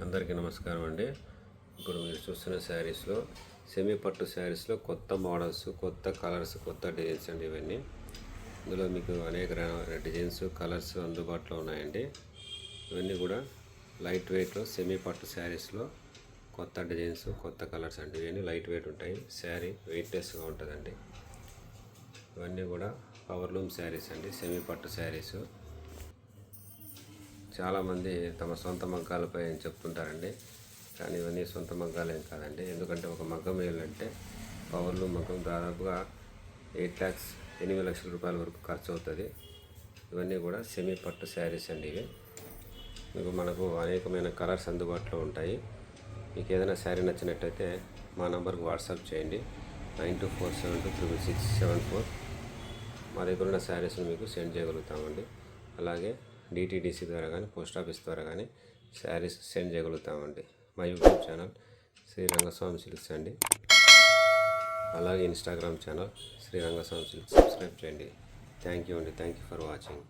అందరికీ నమస్కారం అండి. ఇప్పుడు మీరు చూస్తున్న శారీస్లో సెమీ పట్టు శారీస్లో కొత్త మోడల్స్, కొత్త కలర్స్, కొత్త డిజైన్స్ అండి. ఇవన్నీ ఇందులో మీకు అనేక డిజైన్స్, కలర్స్ అందుబాటులో ఉన్నాయండి. ఇవన్నీ కూడా లైట్ వెయిట్లో సెమీ పట్టు శారీస్లో కొత్త డిజైన్స్, కొత్త కలర్స్ అండి. ఇవన్నీ లైట్ వెయిట్ ఉంటాయి. శారీ వెయిట్లెస్గా ఉంటుందండి. ఇవన్నీ కూడా పవర్లూమ్ శారీస్ అండి, సెమీ పట్టు శారీస్. చాలామంది తమ సొంత మగ్గాలపై చెప్తుంటారండి, కానీ ఇవన్నీ సొంత మగ్గాలు ఏం కాదండి. ఎందుకంటే ఒక మగ్గం వేయాలంటే పవర్లూమ్ మగ్గం దాదాపుగా 8 లక్షల రూపాయల వరకు ఖర్చు అవుతుంది. ఇవన్నీ కూడా సెమీ పట్టు శారీస్ అండి. ఇవి మనకు అనేకమైన కలర్స్ అందుబాటులో ఉంటాయి. మీకు ఏదైనా శారీ నచ్చినట్టయితే మా నంబర్కి వాట్సాప్ చేయండి, 9247266674. మా దగ్గర ఉన్న శారీస్ని మీకు సెండ్ చేయగలుగుతామండి. అలాగే డిటిడిసి ద్వారా కానీ, పోస్ట్ ఆఫీస్ ద్వారా కానీ శారీస్ సెండ్ చేయగలుగుతామండి. మా YouTube channel Shri Rangaswamy silks అండి. అలాగే Instagram channel Shri Rangaswamy silks subscribe చేయండి. థ్యాంక్ యూ అండి. Thank you for watching.